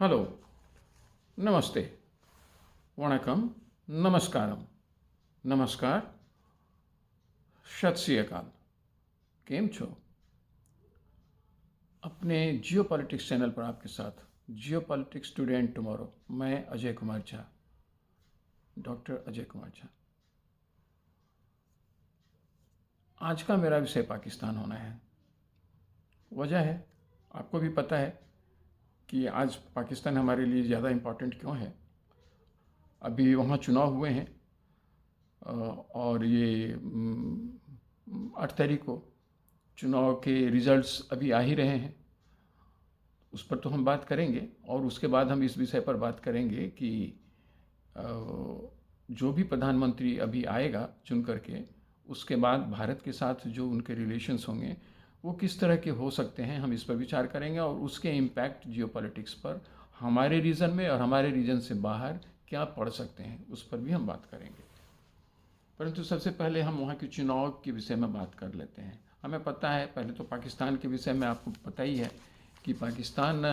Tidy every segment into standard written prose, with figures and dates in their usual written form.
Hello, नमस्ते, वणकम, नमस्कारम, नमस्कार, सत श्री अकाल। केम छो? अपने जियो पॉलिटिक्स चैनल पर आपके साथ जियो पॉलिटिक्स टुडे एंड टुमारो। मैं अजय कुमार झा, डॉक्टर अजय कुमार झा। आज का मेरा विषय पाकिस्तान होना है। वजह है, आपको भी पता है कि आज पाकिस्तान हमारे लिए ज़्यादा इम्पोर्टेंट क्यों है। अभी वहाँ चुनाव हुए हैं और ये 8 तारीख को चुनाव के रिजल्ट्स अभी आ ही रहे हैं। उस पर तो हम बात करेंगे और उसके बाद हम इस विषय पर बात करेंगे कि जो भी प्रधानमंत्री अभी आएगा चुन करके, उसके बाद भारत के साथ जो उनके रिलेशंस होंगे वो किस तरह के हो सकते हैं, हम इस पर विचार करेंगे और उसके इम्पैक्ट जियोपॉलिटिक्स पर हमारे रीजन में और हमारे रीजन से बाहर क्या पड़ सकते हैं उस पर भी हम बात करेंगे। परंतु सबसे पहले हम वहाँ के चुनाव के विषय में बात कर लेते हैं। हमें पता है, पहले तो पाकिस्तान के विषय में आपको पता ही है कि पाकिस्तान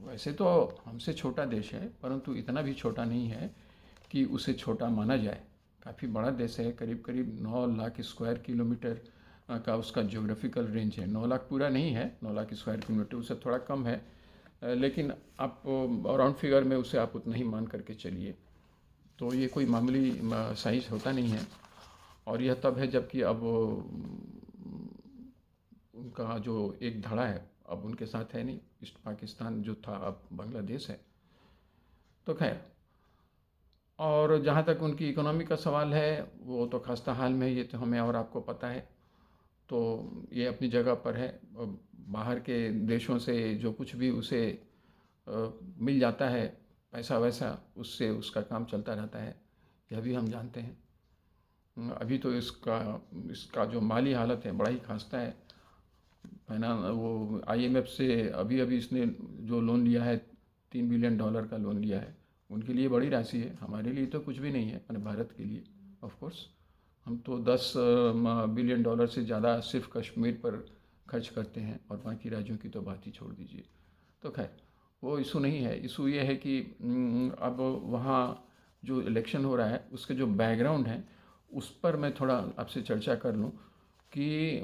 वैसे तो हमसे छोटा देश है, परंतु इतना भी छोटा नहीं है कि उसे छोटा माना जाए। काफ़ी बड़ा देश है, करीब करीब 9 लाख स्क्वायर किलोमीटर का उसका ज्योग्राफिकल रेंज है। 9 लाख पूरा नहीं है, 9 लाख स्क्वायर किलोमीटर उससे थोड़ा कम है, लेकिन आप राउंड फिगर में उसे आप उतना ही मान करके चलिए। तो ये कोई मामूली साइज होता नहीं है। और यह तब है जबकि अब उनका जो एक धड़ा है अब उनके साथ है नहीं। ईस्ट पाकिस्तान जो था अब बांग्लादेश है। तो खैर, और जहाँ तक उनकी इकोनॉमी का सवाल है वो तो खस्ता हाल में, ये तो हमें और आपको पता है। तो ये अपनी जगह पर है। बाहर के देशों से जो कुछ भी उसे मिल जाता है, पैसा वैसा, उससे उसका काम चलता रहता है, यह भी हम जानते हैं। अभी तो इसका इसका जो माली हालत है बड़ा ही खस्ता है। वो आईएमएफ से अभी अभी इसने जो लोन लिया है, $3 बिलियन का लोन लिया है। उनके लिए बड़ी राशि है, हमारे लिए तो कुछ भी नहीं है, अपने भारत के लिए। ऑफ कोर्स हम तो $10 बिलियन से ज़्यादा सिर्फ कश्मीर पर खर्च करते हैं और बाकी राज्यों की तो बात ही छोड़ दीजिए। तो खैर, वो इशू नहीं है। इशू ये है कि अब वहाँ जो इलेक्शन हो रहा है उसके जो बैकग्राउंड है उस पर मैं थोड़ा आपसे चर्चा कर लूँ कि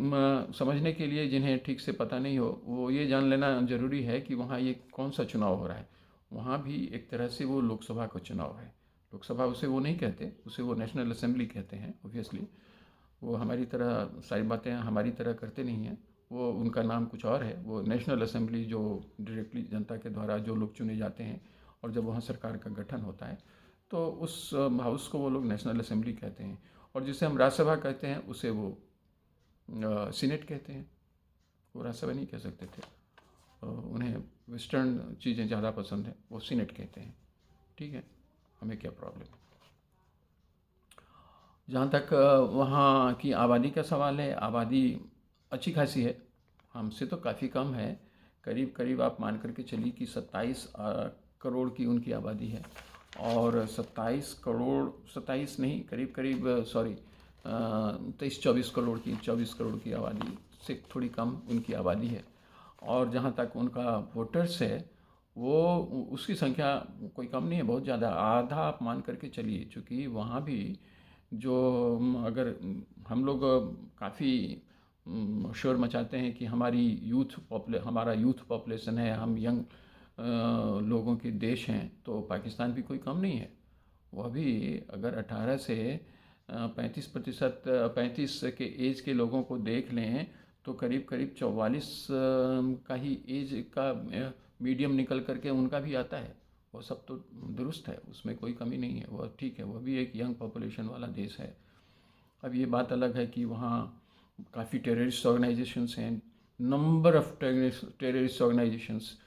समझने के लिए जिन्हें ठीक से पता नहीं हो वो ये जान लेना ज़रूरी है कि वहाँ ये कौन सा चुनाव हो रहा है। वहाँ भी एक तरह से वो लोकसभा का चुनाव है। लोकसभा उसे वो नहीं कहते, उसे वो नेशनल असेंबली कहते हैं ऑब्वियसली। वो हमारी तरह सारी बातें हमारी तरह करते नहीं हैं। वो उनका नाम कुछ और है। वो नेशनल असेंबली जो डायरेक्टली जनता के द्वारा जो लोग चुने जाते हैं और जब वहाँ सरकार का गठन होता है तो उस हाउस को वो लोग नेशनल असेंबली कहते हैं। और जिसे हम राज्यसभा कहते हैं उसे वो सीनेट कहते हैं। वो राज्यसभा नहीं कह सकते थे, उन्हें वेस्टर्न चीज़ें ज़्यादा पसंद हैं, वो सीनेट कहते हैं। ठीक है, हमें क्या प्रॉब्लम है। जहाँ तक वहाँ की आबादी का सवाल है, आबादी अच्छी खासी है, हमसे तो काफ़ी कम है। करीब करीब आप मान करके चलिए कि 27 करोड़ की उनकी आबादी है। और 27 करोड़, 27 नहीं, करीब करीब सॉरी 23-24 करोड़ की, 24 करोड़ की आबादी से थोड़ी कम उनकी आबादी है। और जहाँ तक उनका वोटर्स है वो उसकी संख्या कोई कम नहीं है, बहुत ज़्यादा, आधा आप मान करके चलिए। चूँकि वहाँ भी जो अगर हम लोग काफ़ी शोर मचाते हैं कि हमारा यूथ पॉपुलेशन है, हम यंग लोगों के देश हैं, तो पाकिस्तान भी कोई कम नहीं है। वह भी अगर 18 से 35% 35 के एज के लोगों को देख लें तो करीब करीब 44 का ही एज का मीडियम निकल करके उनका भी आता है। वो सब तो दुरुस्त है, उसमें कोई कमी नहीं है, वह ठीक है, वह भी एक यंग पॉपुलेशन वाला देश है। अब ये बात अलग है कि वहाँ काफ़ी टेररिस्ट ऑर्गेनाइजेशंस हैं, नंबर ऑफ टेररिस्ट ऑर्गेनाइजेशंस,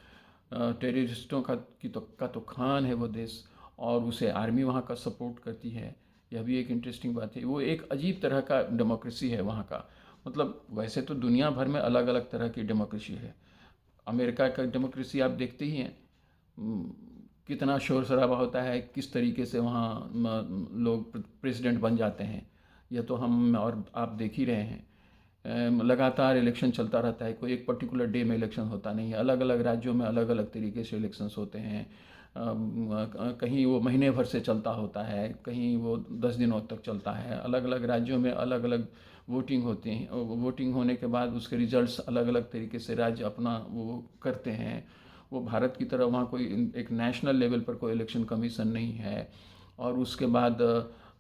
टेररिस्टों का तो खान है वो देश। और उसे आर्मी वहाँ का सपोर्ट करती है, यह भी एक इंटरेस्टिंग बात है। वो एक अजीब तरह का डेमोक्रेसी है वहाँ का। मतलब वैसे तो दुनिया भर में अलग अलग तरह की डेमोक्रेसी है। अमेरिका का डेमोक्रेसी आप देखते ही हैं, कितना शोर शराबा होता है, किस तरीके से वहाँ लोग प्रेसिडेंट बन जाते हैं, यह तो हम और आप देख ही रहे हैं। लगातार इलेक्शन चलता रहता है, कोई एक पर्टिकुलर डे में इलेक्शन होता नहीं है। अलग अलग राज्यों में अलग अलग तरीके से इलेक्शंस होते हैं। कहीं वो महीने भर से चलता होता है, कहीं वो 10 दिनों तक चलता है। अलग अलग राज्यों में अलग अलग वोटिंग होती हैं। वोटिंग होने के बाद उसके रिजल्ट्स अलग अलग तरीके से राज्य अपना वो करते हैं। वो भारत की तरह वहाँ कोई एक नेशनल लेवल पर कोई इलेक्शन कमीशन नहीं है। और उसके बाद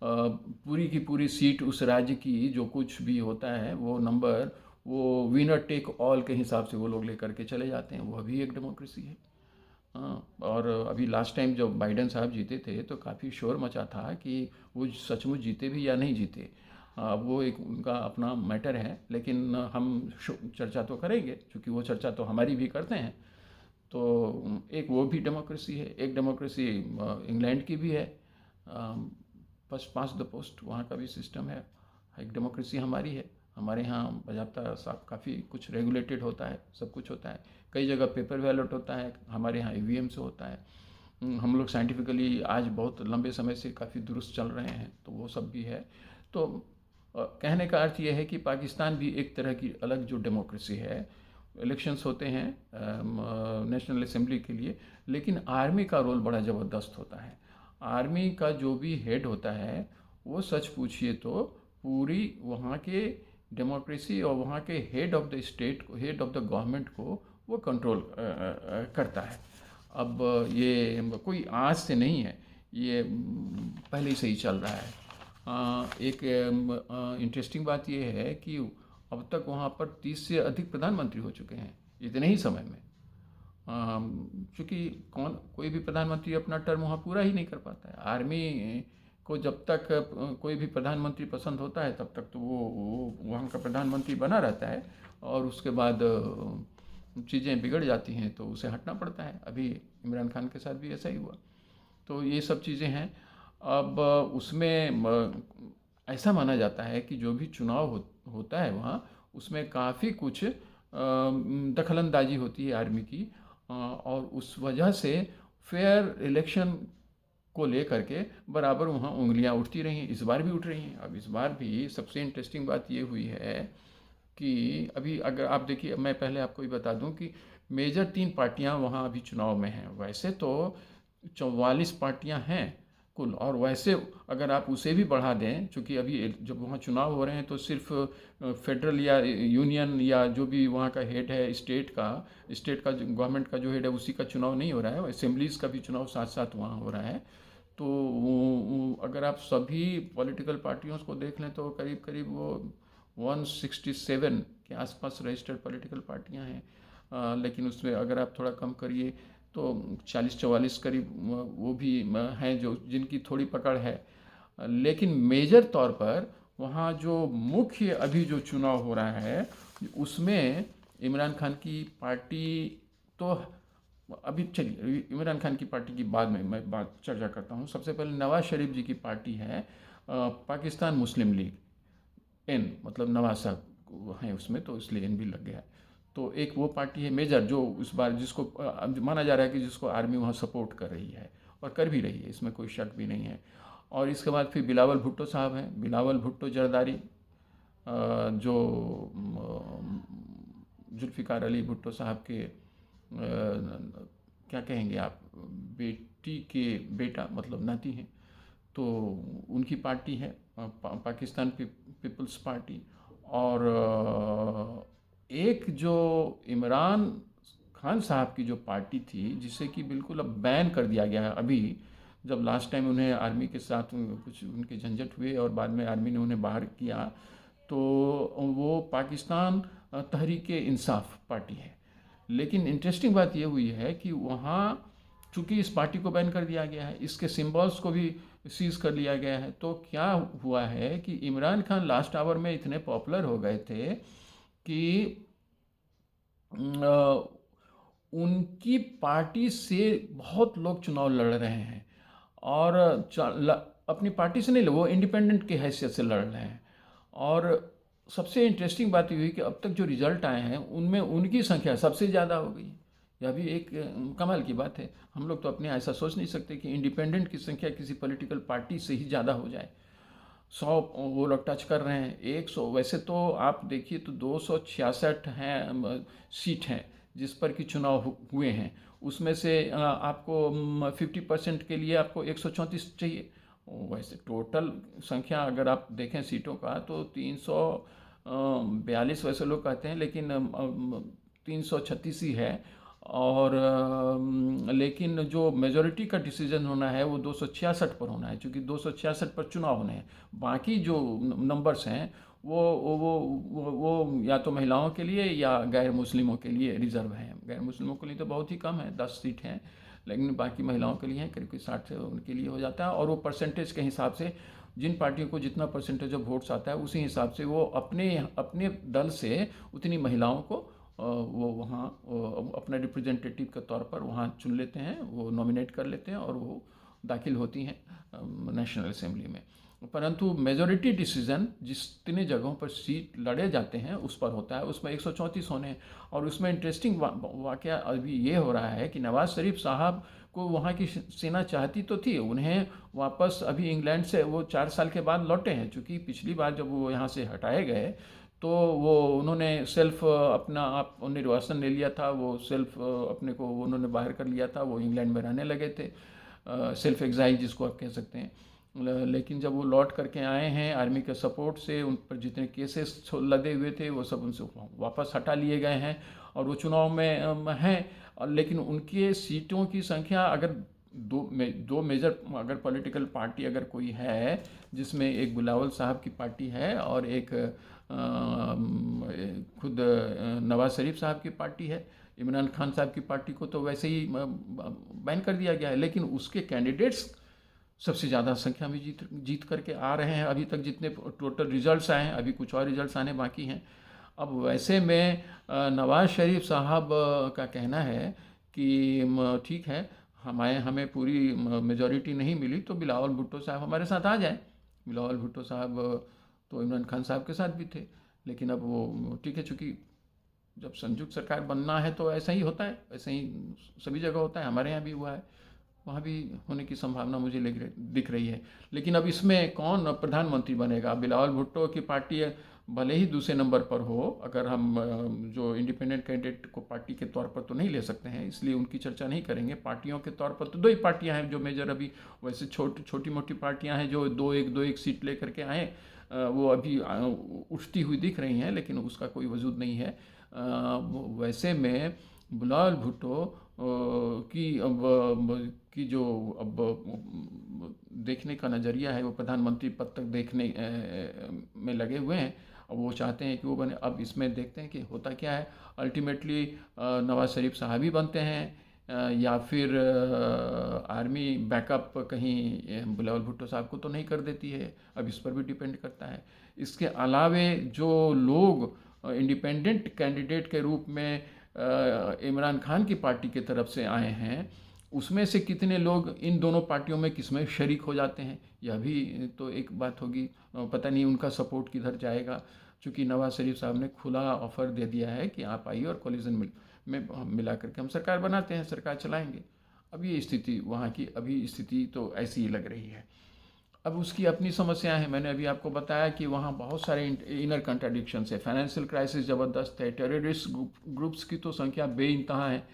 पूरी की पूरी सीट उस राज्य की जो कुछ भी होता है वो नंबर, वो विनर टेक ऑल के हिसाब से वो लोग लेकर के चले जाते हैं। वो भी एक डेमोक्रेसी है। हाँ, और अभी लास्ट टाइम जब बाइडेन साहब जीते थे तो काफ़ी शोर मचा था कि वो सचमुच जीते भी या नहीं जीते। वो एक उनका अपना मैटर है, लेकिन हम चर्चा तो करेंगे, क्योंकि वो चर्चा तो हमारी भी करते हैं। तो एक वो भी डेमोक्रेसी है। एक डेमोक्रेसी इंग्लैंड की भी है, फर्स्ट पास द पोस्ट, वहाँ का भी सिस्टम है। एक डेमोक्रेसी हमारी है। हमारे यहाँ बजाबता साफ काफ़ी कुछ रेगुलेटेड होता है, सब कुछ होता है। कई जगह पेपर बैलेट होता है, हमारे यहाँ ईवीएम से होता है। हम लोग साइंटिफिकली आज बहुत लंबे समय से काफ़ी दुरुस्त चल रहे हैं, तो वो सब भी है। तो कहने का अर्थ ये है कि पाकिस्तान भी एक तरह की अलग जो डेमोक्रेसी है। इलेक्शंस होते हैं नेशनल असेंबली के लिए, लेकिन आर्मी का रोल बड़ा ज़बरदस्त होता है। आर्मी का जो भी हेड होता है वो सच पूछिए तो पूरी वहाँ के डेमोक्रेसी और वहाँ के हेड ऑफ द स्टेट को, हेड ऑफ द गवर्नमेंट को वो कंट्रोल करता है। अब ये कोई आज से नहीं है, ये पहले से ही चल रहा है। एक इंटरेस्टिंग बात ये है कि अब तक वहाँ पर 30 से अधिक प्रधानमंत्री हो चुके हैं इतने ही समय में। क्योंकि कोई भी प्रधानमंत्री अपना टर्म वहाँ पूरा ही नहीं कर पाता है। आर्मी को जब तक कोई भी प्रधानमंत्री पसंद होता है तब तक तो वो वहाँ का प्रधानमंत्री बना रहता है, और उसके बाद चीज़ें बिगड़ जाती हैं तो उसे हटना पड़ता है। अभी इमरान खान के साथ भी ऐसा ही हुआ। तो ये सब चीज़ें हैं। अब उसमें ऐसा माना जाता है कि जो भी चुनाव होता है वहाँ, उसमें काफ़ी कुछ दखलंदाजी होती है आर्मी की, और उस वजह से फेयर इलेक्शन को लेकर के बराबर वहाँ उंगलियाँ उठती रही हैं। इस बार भी उठ रही हैं। अब इस बार भी सबसे इंटरेस्टिंग बात ये हुई है कि अभी अगर आप देखिए, मैं पहले आपको ये बता दूं कि मेजर 3 पार्टियां वहाँ अभी चुनाव में हैं। वैसे तो 44 पार्टियां हैं कुल, और वैसे अगर आप उसे भी बढ़ा दें, चूँकि अभी जब वहाँ चुनाव हो रहे हैं तो सिर्फ फेडरल या यूनियन या जो भी वहाँ का हेड है स्टेट का गवर्नमेंट का जो हेड है उसी का चुनाव नहीं हो रहा है, असेंबलीज़ का भी चुनाव साथ साथ वहाँ हो रहा है। तो अगर आप सभी पॉलिटिकल पार्टियों को देख लें तो करीब करीब वो 167 के आसपास रजिस्टर्ड पॉलिटिकल पार्टियां हैं। लेकिन उसमें अगर आप थोड़ा कम करिए तो 40-44 करीब वो भी हैं जो जिनकी थोड़ी पकड़ है। लेकिन मेजर तौर पर वहाँ जो मुख्य अभी जो चुनाव हो रहा है उसमें इमरान खान की पार्टी तो अभी, चलिए इमरान खान की पार्टी की बाद में मैं बात चर्चा करता हूँ। सबसे पहले नवाज शरीफ जी की पार्टी है पाकिस्तान मुस्लिम लीग, एन मतलब नवाज साहब हैं उसमें, तो इसलिए एन भी लग गया है। तो एक वो पार्टी है मेजर जो इस बार जिसको माना जा रहा है कि जिसको आर्मी वहाँ सपोर्ट कर रही है और कर भी रही है, इसमें कोई शक भी नहीं है। और इसके बाद फिर बिलावल भुट्टो साहब हैं, बिलावल भुट्टो जरदारी, जो जुल्फ़िकार अली भुट्टो साहब के क्या कहेंगे आप, बेटी के बेटा मतलब नाती हैं। तो उनकी पार्टी है पाकिस्तान पीपल्स पार्टी। और एक जो इमरान खान साहब की जो पार्टी थी जिसे कि बिल्कुल अब बैन कर दिया गया है, अभी जब लास्ट टाइम उन्हें आर्मी के साथ कुछ उनके झंझट हुए और बाद में आर्मी ने उन्हें बाहर किया, तो वो पाकिस्तान तहरीक इंसाफ पार्टी है। लेकिन इंटरेस्टिंग बात ये हुई है कि वहाँ चूँकि इस पार्टी को बैन कर दिया गया है, इसके सिंबल्स को भी सीज कर लिया गया है, तो क्या हुआ है कि इमरान खान लास्ट आवर में इतने पॉपुलर हो गए थे कि उनकी पार्टी से बहुत लोग चुनाव लड़ रहे हैं, और अपनी पार्टी से नहीं, वो इंडिपेंडेंट की हैसियत से लड़ रहे हैं। और सबसे इंटरेस्टिंग बात ये हुई कि अब तक जो रिजल्ट आए हैं उनमें उनकी संख्या सबसे ज़्यादा हो गई। यह भी एक कमाल की बात है। हम लोग तो अपने ऐसा सोच नहीं सकते कि इंडिपेंडेंट की संख्या किसी पॉलिटिकल पार्टी से ही ज़्यादा हो जाए। 100 वो लोग टच कर रहे हैं। 100 वैसे तो आप देखिए तो 266 हैं सीट हैं जिस पर कि चुनाव हुए हैं। उसमें से आपको 50% के लिए आपको 134 चाहिए। वैसे टोटल संख्या अगर आप देखें सीटों का तो 342 वैसे लोग कहते हैं, लेकिन 336 ही है। और लेकिन जो मेजोरिटी का डिसीजन होना है वो 266 पर होना है, क्योंकि 266 पर चुनाव होने हैं। बाकी जो नंबर्स हैं वो या तो महिलाओं के लिए या गैर मुस्लिमों के लिए रिजर्व हैं। गैर मुस्लिमों के लिए तो बहुत ही कम है, 10 सीट हैं, लेकिन बाकी महिलाओं के लिए हैं, करीब 60 से उनके लिए हो जाता है। और वो परसेंटेज के हिसाब से जिन पार्टियों को जितना परसेंटेज ऑफ वोट्स आता है उसी हिसाब से वो अपने अपने दल से उतनी महिलाओं को वो वहाँ अपना रिप्रेजेंटेटिव के तौर पर वहाँ चुन लेते हैं, वो नॉमिनेट कर लेते हैं और वो दाखिल होती हैं नेशनल असेंबली में। परंतु मेजॉरिटी डिसीजन जितने जगहों पर सीट लड़े जाते हैं उस पर होता है। उसमें 134 होने हैं। और उसमें इंटरेस्टिंग वाकया अभी ये हो रहा है कि नवाज़ शरीफ साहब को वहाँ की सेना चाहती तो थी, उन्हें वापस अभी इंग्लैंड से वो 4 साल के बाद लौटे हैं। चूँकि पिछली बार जब वो यहाँ से हटाए गए तो वो उन्होंने सेल्फ अपना आप निर्वासन ले लिया था, वो सेल्फ अपने को उन्होंने बाहर कर लिया था, वो इंग्लैंड में रहने लगे थे, सेल्फ एग्जाइल जिसको आप कह सकते हैं। लेकिन जब वो लौट करके आए हैं आर्मी के सपोर्ट से, उन पर जितने केसेस लदे हुए थे वो सब उनसे वापस हटा लिए गए हैं और वो चुनाव में हैं। लेकिन उनके सीटों की संख्या अगर दो मेजर अगर पॉलिटिकल पार्टी अगर कोई है जिसमें एक बिलावल साहब की पार्टी है और एक खुद नवाज शरीफ साहब की पार्टी है, इमरान खान साहब की पार्टी को तो वैसे ही बैन कर दिया गया है, लेकिन उसके कैंडिडेट्स सबसे ज़्यादा संख्या में जीत करके आ रहे हैं। अभी तक जितने टोटल रिजल्ट्स आए हैं, अभी कुछ और रिजल्ट्स आने बाकी हैं। अब वैसे में नवाज शरीफ साहब का कहना है कि ठीक है, हमें पूरी मेजॉरिटी नहीं मिली तो बिलावल भुट्टो साहब हमारे साथ आ जाए। बिलावल भुट्टो साहब तो इमरान खान साहब के साथ भी थे, लेकिन अब वो ठीक है, चूँकि जब संयुक्त सरकार बनना है तो ऐसा ही होता है, ऐसा ही सभी जगह होता है, हमारे यहाँ भी हुआ है, वहाँ भी होने की संभावना मुझे दिख रही है। लेकिन अब इसमें कौन प्रधानमंत्री बनेगा? बिलावल भुट्टो की पार्टी भले ही दूसरे नंबर पर हो, अगर हम जो इंडिपेंडेंट कैंडिडेट को पार्टी के तौर पर तो नहीं ले सकते हैं, इसलिए उनकी चर्चा नहीं करेंगे। पार्टियों के तौर पर तो दो ही पार्टियां हैं जो मेजर अभी, वैसे छोटी मोटी पार्टियां हैं जो दो एक सीट ले करके आए, वो अभी उठती हुई दिख रही हैं, लेकिन उसका कोई वजूद नहीं है। वैसे में बिलावल भुट्टो की जो अब देखने का नज़रिया है वो प्रधानमंत्री पद तक देखने में लगे हुए हैं। अब वो चाहते हैं कि वो बने। अब इसमें देखते हैं कि होता क्या है। अल्टीमेटली नवाज शरीफ साहब ही बनते हैं या फिर आर्मी बैकअप कहीं बिलावल भुट्टो साहब को तो नहीं कर देती है। अब इस पर भी डिपेंड करता है। इसके अलावे जो लोग इंडिपेंडेंट कैंडिडेट के रूप में इमरान खान की पार्टी की तरफ से आए हैं, उसमें से कितने लोग इन दोनों पार्टियों में किसमें शरीक हो जाते हैं, यह भी तो एक बात होगी। पता नहीं उनका सपोर्ट किधर जाएगा, क्योंकि नवाज शरीफ साहब ने खुला ऑफर दे दिया है कि आप आइए और कोलिजन में मिला करके हम सरकार बनाते हैं, सरकार चलाएंगे। अब ये स्थिति वहाँ की अभी स्थिति तो ऐसी ही लग रही है। अब उसकी अपनी समस्याएं हैं। मैंने अभी आपको बताया कि वहाँ बहुत सारे इनर कंट्राडिक्शंस है, फाइनेंशियल क्राइसिस ज़बरदस्त है, टेररिस्ट ग्रुप्स की तो संख्या बेइंतहा है।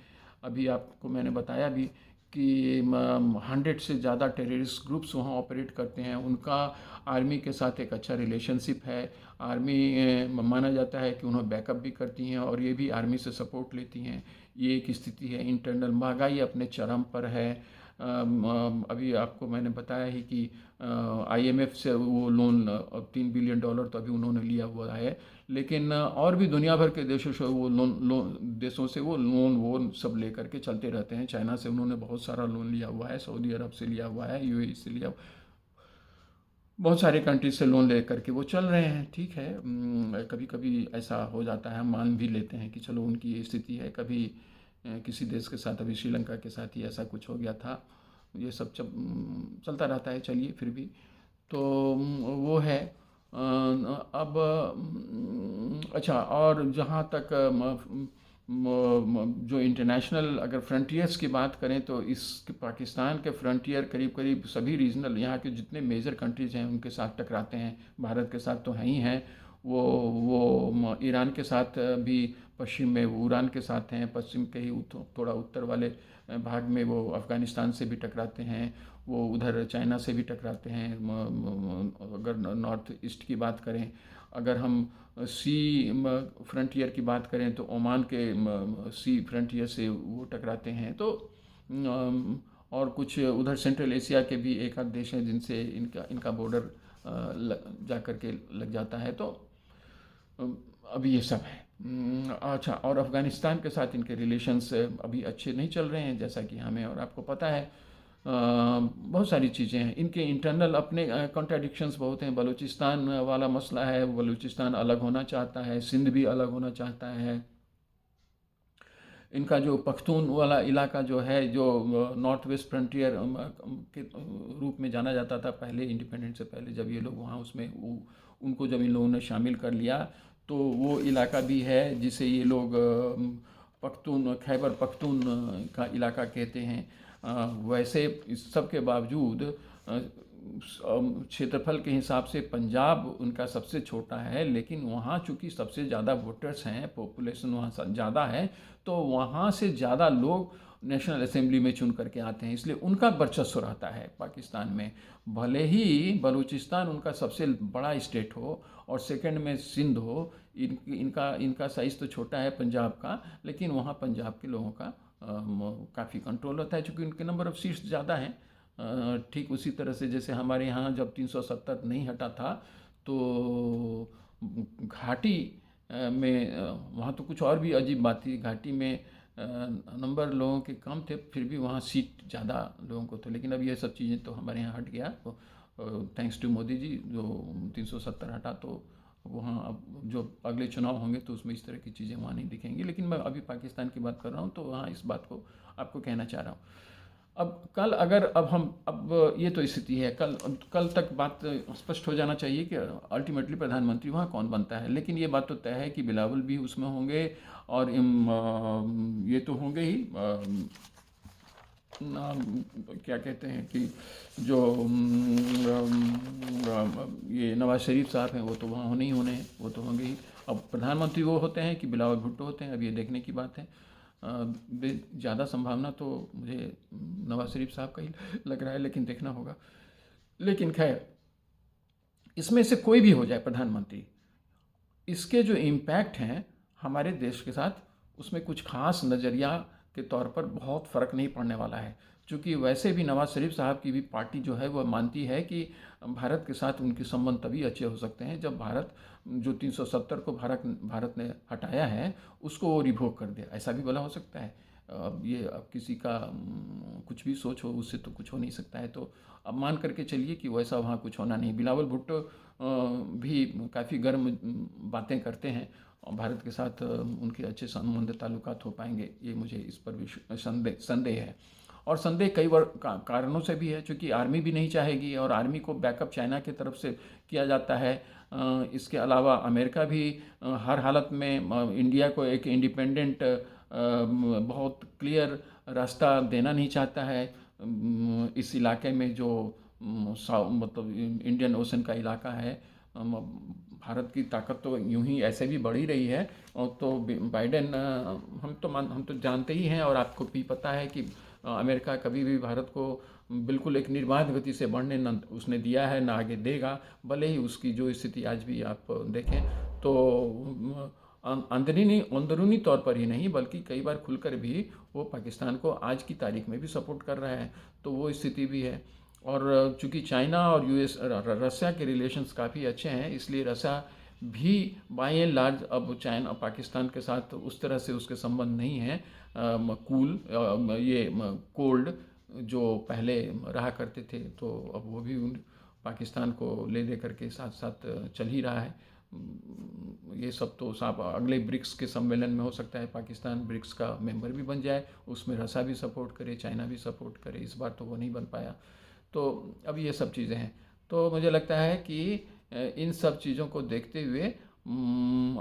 अभी आपको मैंने बताया भी कि 100 से ज़्यादा टेररिस्ट ग्रुप्स वहाँ ऑपरेट करते हैं। उनका आर्मी के साथ एक अच्छा रिलेशनशिप है। आर्मी माना जाता है कि उन्हें बैकअप भी करती हैं और ये भी आर्मी से सपोर्ट लेती हैं। ये एक स्थिति है। इंटरनल महंगाई अपने चरम पर है। अभी आपको मैंने बताया ही कि IMF से वो लोन $3 बिलियन तो अभी उन्होंने लिया हुआ है, लेकिन और भी दुनिया भर के देशों से वो देशों से वो लोन सब ले करके चलते रहते हैं। चाइना से उन्होंने बहुत सारा लोन लिया हुआ है, सऊदी अरब से लिया हुआ है, UAE से लिया, बहुत सारे कंट्रीज से लोन ले करके वो चल रहे हैं। ठीक है, कभी कभी ऐसा हो जाता है, हम मान भी लेते हैं कि चलो उनकी स्थिति है। कभी किसी देश के साथ, अभी श्रीलंका के साथ ही ऐसा कुछ हो गया था। ये सब चलता रहता है। चलिए, फिर भी तो वो है। अब अच्छा, और जहाँ तक जो इंटरनेशनल अगर फ्रंटियर्स की बात करें तो इस पाकिस्तान के फ्रंटियर करीब करीब सभी रीजनल यहाँ के जितने मेजर कंट्रीज़ हैं उनके साथ टकराते हैं। भारत के साथ तो हैं ही हैं, वो ईरान के साथ भी पश्चिम में, वो ईरान के साथ हैं, पश्चिम के ही थोड़ा उत्तर वाले भाग में वो अफ़गानिस्तान से भी टकराते हैं, वो उधर चाइना से भी टकराते हैं। अगर नॉर्थ ईस्ट की बात करें, अगर हम सी फ्रंटियर की बात करें तो ओमान के सी फ्रंटियर से वो टकराते हैं। तो और कुछ उधर सेंट्रल एशिया के भी एक आध देश हैं जिनसे इनका इनका बॉर्डर जा कर के लग जाता है। तो अभी ये सब है। अच्छा, और अफ़गानिस्तान के साथ इनके रिलेशंस अभी अच्छे नहीं चल रहे हैं, जैसा कि हमें और आपको पता है। बहुत सारी चीज़ें हैं, इनके इंटरनल अपने कॉन्ट्राडिक्शंस बहुत हैं। बलूचिस्तान वाला मसला है, बलूचिस्तान अलग होना चाहता है, सिंध भी अलग होना चाहता है। इनका जो पख्तून वाला इलाका जो है, जो नॉर्थ वेस्ट फ्रंटियर के रूप में जाना जाता था पहले, इंडिपेंडेंस से पहले, जब ये लोग वहाँ उसमें उनको जब इन लोगों ने शामिल कर लिया, तो वो इलाका भी है जिसे ये लोग पख्तून, खैबर पख्तून का इलाका कहते हैं। वैसे इस सब के बावजूद क्षेत्रफल के हिसाब से पंजाब उनका सबसे छोटा है, लेकिन वहाँ चूँकि सबसे ज़्यादा वोटर्स हैं, पॉपुलेशन वहाँ ज़्यादा है, तो वहाँ से ज़्यादा लोग नेशनल असेंबली में चुन करके आते हैं, इसलिए उनका वर्चस्व रहता है पाकिस्तान में। भले ही बलूचिस्तान उनका सबसे बड़ा स्टेट हो और सेकंड में सिंध हो, इनका इनका साइज़ तो छोटा है पंजाब का, लेकिन वहाँ पंजाब के लोगों का काफ़ी कंट्रोल होता है, चूँकि उनके नंबर ऑफ़ सीट्स ज़्यादा हैं। ठीक उसी तरह से जैसे हमारे यहाँ जब 370 नहीं हटा था, तो घाटी में वहाँ तो कुछ और भी अजीब बात थी। घाटी में नंबर लोगों के कम थे, फिर भी वहाँ सीट ज़्यादा लोगों को थे। लेकिन अब ये सब चीज़ें तो हमारे यहाँ हट गया, तो थैंक्स टू मोदी जी, जो 370 हटा, तो वहाँ अब जो अगले चुनाव होंगे तो उसमें इस तरह की चीज़ें वहाँ नहीं दिखेंगी। लेकिन मैं अभी पाकिस्तान की बात कर रहा हूँ, तो वहाँ इस बात को आपको कहना चाह रहा हूँ। अब कल अगर अब ये तो स्थिति है, कल तक बात स्पष्ट हो जाना चाहिए कि अल्टीमेटली प्रधानमंत्री वहाँ कौन बनता है। लेकिन ये बात तो तय है कि बिलावल भी उसमें होंगे, और ये तो होंगे ही, क्या कहते हैं कि जो ये नवाज शरीफ साहब हैं, वो तो वहाँ होने ही होने हैं, वो तो होंगे ही। अब प्रधानमंत्री वो होते हैं कि बिलावल भुट्टो होते हैं, अब ये देखने की बात है। ज़्यादा संभावना तो मुझे नवाज शरीफ साहब का ही लग रहा है, लेकिन देखना होगा। लेकिन खैर, इसमें से कोई भी हो जाए प्रधानमंत्री, इसके जो इम्पैक्ट हैं हमारे देश के साथ, उसमें कुछ खास नज़रिया के तौर पर बहुत फ़र्क नहीं पड़ने वाला है। क्योंकि वैसे भी नवाज़ शरीफ साहब की भी पार्टी जो है वह मानती है कि भारत के साथ उनके संबंध तभी अच्छे हो सकते हैं जब भारत जो 370 को भारत ने हटाया है उसको वो रिवोक कर दे। ऐसा भी भला हो सकता है? अब किसी का कुछ भी सोच हो, उससे तो कुछ हो नहीं सकता है। तो अब मान करके चलिए कि वैसा वहाँ कुछ होना नहीं। बिलावल भुट्टो भी काफ़ी गर्म बातें करते हैं, और भारत के साथ उनके अच्छे संबंध ताल्लुकात हो पाएंगे, ये मुझे इस पर भी संदेह है। और संदेह कई कारणों से भी है, क्योंकि आर्मी भी नहीं चाहेगी, और आर्मी को बैकअप चाइना की तरफ से किया जाता है। इसके अलावा अमेरिका भी हर हालत में इंडिया को एक इंडिपेंडेंट बहुत क्लियर रास्ता देना नहीं चाहता है। इस इलाके में जो मतलब इंडियन ओशन का इलाका है, भारत की ताकत तो यूं ही ऐसे भी बढ़ ही रही है। और तो बाइडेन, हम तो जानते ही हैं, और आपको भी पता है कि अमेरिका कभी भी भारत को बिल्कुल एक निर्बाध गति से बढ़ने न उसने दिया है, ना आगे देगा। भले ही उसकी जो स्थिति आज भी आप देखें तो अंदरूनी तौर पर ही नहीं, बल्कि कई बार खुलकर भी वो पाकिस्तान को आज की तारीख में भी सपोर्ट कर रहा है। तो वो स्थिति भी है। और चूँकि चाइना और यूएस रसिया के रिलेशंस काफ़ी अच्छे हैं, इसलिए रसिया भी बाय एंड लार्ज अब चाइना पाकिस्तान के साथ उस तरह से उसके संबंध नहीं हैं ये कोल्ड जो पहले रहा करते थे। तो अब वो भी पाकिस्तान को ले दे करके साथ साथ चल ही रहा है। ये सब तो साफ अगले ब्रिक्स के सम्मेलन में हो सकता है पाकिस्तान ब्रिक्स का मेंबर भी बन जाए, उसमें रसिया भी सपोर्ट करे, चाइना भी सपोर्ट करे। इस बार तो वो नहीं बन पाया। तो अब ये सब चीज़ें हैं। तो मुझे लगता है कि इन सब चीज़ों को देखते हुए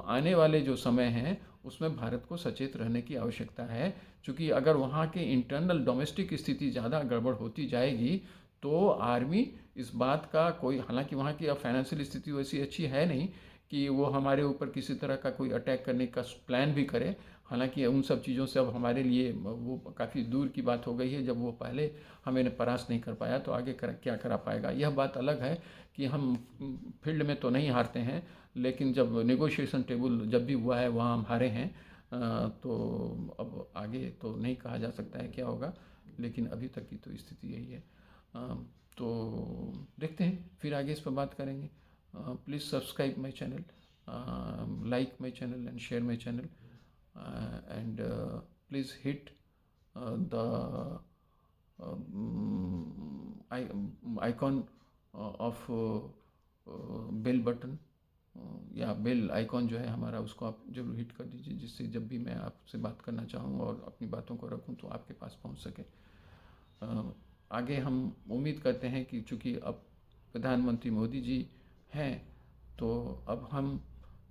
आने वाले जो समय हैं उसमें भारत को सचेत रहने की आवश्यकता है, क्योंकि अगर वहाँ के इंटरनल डोमेस्टिक स्थिति ज़्यादा गड़बड़ होती जाएगी तो आर्मी इस बात का कोई, हालांकि वहाँ की अब फाइनेंशियल स्थिति वैसी अच्छी है नहीं कि वो हमारे ऊपर किसी तरह का कोई अटैक करने का प्लान भी करे। हालांकि उन सब चीज़ों से अब हमारे लिए वो काफ़ी दूर की बात हो गई है। जब वो पहले हमें परास्त नहीं कर पाया तो आगे क्या करा पाएगा। यह बात अलग है कि हम फील्ड में तो नहीं हारते हैं, लेकिन जब नेगोशिएशन टेबल जब भी हुआ है वहाँ हम हारे हैं। तो अब आगे तो नहीं कहा जा सकता है क्या होगा, लेकिन अभी तक की तो स्थिति यही है। तो देखते हैं, फिर आगे इस पर बात करेंगे। Please subscribe my channel, like my channel and share my channel, and please hit the icon of bell button, या बेल आइकॉन जो है हमारा, उसको आप जरूर हिट कर दीजिए, जिससे जब भी मैं आपसे बात करना चाहूँ और अपनी बातों को रखूँ तो आपके पास पहुँच सके। आगे हम उम्मीद करते हैं कि चूँकि अब प्रधानमंत्री मोदी जी हैं तो अब हम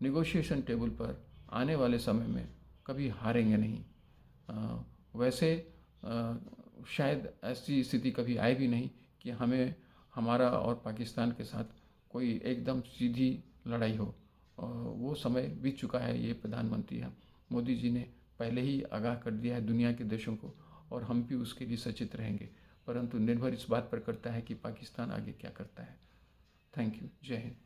नेगोशिएशन टेबल पर आने वाले समय में कभी हारेंगे नहीं। वैसे शायद ऐसी स्थिति कभी आए भी नहीं कि हमें हमारा और पाकिस्तान के साथ कोई एकदम सीधी लड़ाई हो। वो समय बीत चुका है। ये प्रधानमंत्री हैं मोदी जी ने पहले ही आगाह कर दिया है दुनिया के देशों को, और हम भी उसके लिए सचेत रहेंगे, परंतु निर्भर इस बात पर करता है कि पाकिस्तान आगे क्या करता है। Thank you. जय हिंद।